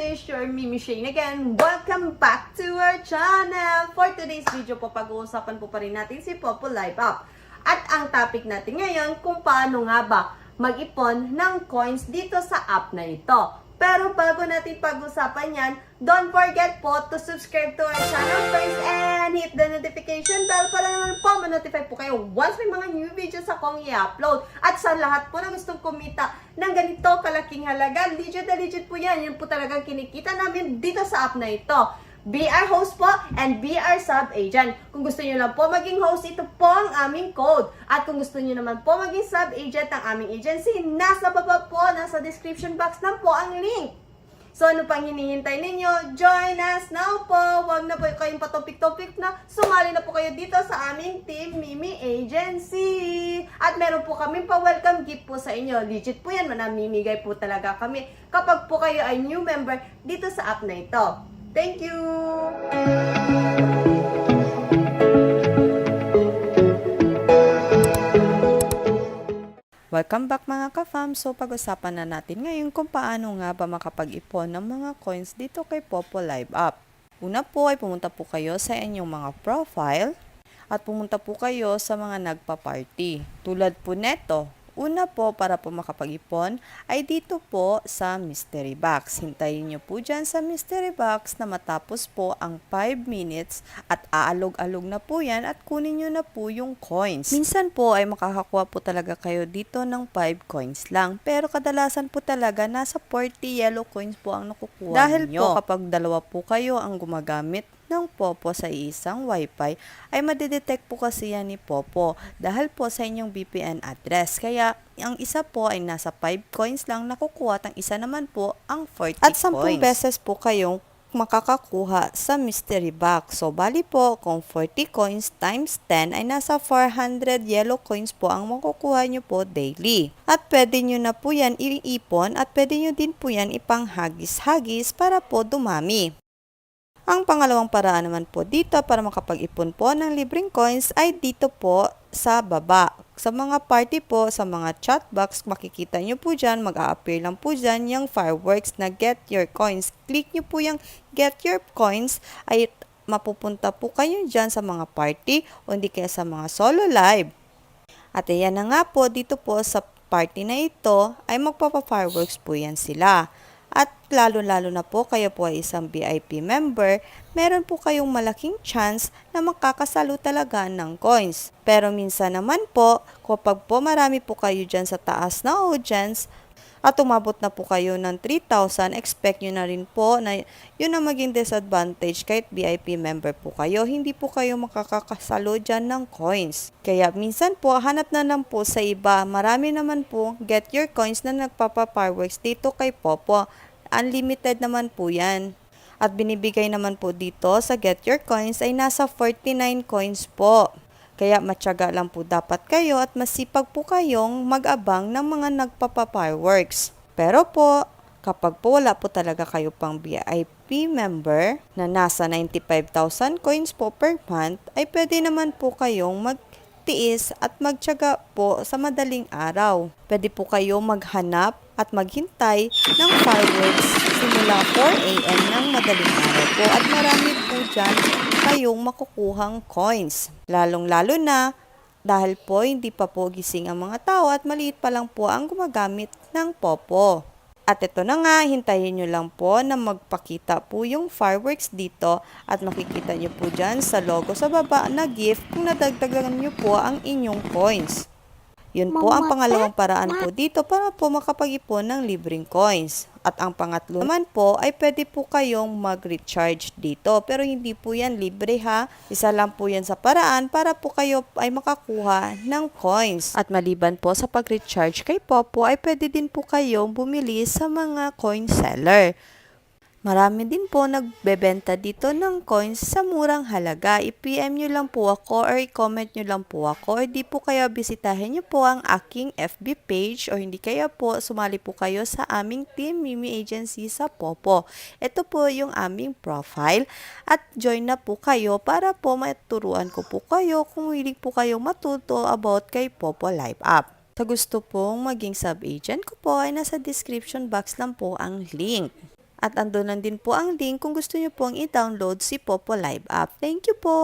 is your Mimi Shane again. Welcome back to our channel. For today's video po, pag-uusapan po pa rin natin si Popo Live Up. At ang topic natin ngayon, kung paano nga ba mag-ipon ng coins dito sa app na ito. Pero bago natin pag-usapan yan, don't forget po to subscribe to our channel first and hit the notification bell para naman po ma-notify po kayo once may mga new videos akong i-upload. At sa lahat po na gustong kumita ng ganito kalaking halaga, legit na legit po yan. Yan po talagang kinikita namin dito sa app na ito. BR host po and BR sub agent. Kung gusto niyo lang po maging host, ito po ang aming code. At kung gusto niyo naman po maging sub agent ng aming agency, nasa baba po, nasa description box na po ang link. So ano pang hinihintay ninyo? Join us now po. Huwag na po kayong patopik-topik na. Sumali na po kayo dito sa aming Team Mimi Agency. At meron po kaming pa-welcome gift po sa inyo. Legit po yan. Manamimigay po talaga kami kapag po kayo ay new member dito sa app na ito. Thank you! Welcome back mga ka-fam. So pag-usapan na natin ngayon kung paano nga ba makapag-ipon ng mga coins dito kay Popo Live Up. Una po ay pumunta po kayo sa inyong mga profile at pumunta po kayo sa mga nagpa-party. Tulad po neto. Una po, para po makapag-ipon, ay dito po sa mystery box. Hintayin nyo po dyan sa mystery box na matapos po ang 5 minutes at aalog-alog na po yan at kunin nyo na po yung coins. Minsan po ay makakakuha po talaga kayo dito ng 5 coins lang. Pero kadalasan po talaga nasa 40 yellow coins po ang nakukuha Dahil ninyo. po Kapag dalawa po kayo ang gumagamit ng Popo sa isang Wi-Fi, ay madidetect po kasi yan ni Popo dahil po sa inyong VPN address. Kaya, ang isa po ay nasa 5 coins lang nakukuha at ang isa naman po ang 40 At 10 beses po kayong makakakuha sa mystery box. So, bali po, kung 40 coins times 10 ay nasa 400 yellow coins po ang makukuha nyo po daily. At pwede nyo na po yan iipon at pwede nyo din po yan ipanghagis-hagis para po dumami. Ang pangalawang paraan naman po dito para makapag-ipon po ng libreng coins ay dito po sa baba. Sa mga party po, sa mga chat box, makikita nyo po dyan, mag-a-appear lang po dyan yung fireworks na get your coins. Click nyo po yung get your coins ay mapupunta po kayo dyan sa mga party o hindi kaya sa mga solo live. At ayan na nga po, dito po sa party na ito ay magpapa-fireworks po yan sila. At lalo-lalo na po kayo po ay isang VIP member, meron po kayong malaking chance na makakasalo talaga ng coins. Pero minsan naman po, kapag po marami po kayo dyan sa taas na audience, at umabot na po kayo ng 3,000, expect nyo na rin po na yun ang maging disadvantage kahit VIP member po kayo. Hindi po kayo makakasalo dyan ng coins. Kaya minsan po, hanap na lang po sa iba. Marami naman po get your coins na nagpapa-fireworks dito kay Popo. Unlimited naman po yan. At binibigay naman po dito sa get your coins ay nasa 49 coins po. Kaya matyaga lang po dapat kayo at masipag po kayong mag-abang ng mga nagpapa-fireworks. Pero po, kapag po wala po talaga kayo pang VIP member na nasa 95,000 coins po per month, ay pwede naman po kayong magtiis at magtyaga po sa madaling araw. Pwede po kayong maghanap at maghintay ng fireworks simula 4 AM ng madaling araw po at marami po dyan kayong makukuhang coins. Lalong-lalo na dahil po hindi pa po gising ang mga tao at maliit pa lang po ang gumagamit ng Popo. At ito na nga, hintayin nyo lang po na magpakita po yung fireworks dito at makikita nyo po dyan sa logo sa baba na gift kung nadagdagan nyo po ang inyong coins. Yun po ang pangalawang paraan po dito para po makapag-ipon ng libreng coins. At ang pangatlo naman po ay pwede po kayong mag-recharge dito. Pero hindi po yan libre ha. Isa lang po yan sa paraan para po kayo ay makakuha ng coins. At maliban po sa pag-recharge kay Popo ay pwede din po kayong bumili sa mga coin seller. Marami din po nagbebenta dito ng coins sa murang halaga. I-PM nyo lang po ako or i-comment nyo lang po ako or di po kaya bisitahin nyo po ang aking FB page or hindi kaya po sumali po kayo sa aming Team Mimi Agency sa Popo. Ito po yung aming profile at join na po kayo para po maturuan ko po kayo kung willing po kayo matuto about kay Popo Live Up. Sa gusto pong maging sub-agent ko po ay nasa description box lang po ang link. At andun lang din po ang link kung gusto nyo pong i-download si Popo Live app. Thank you po!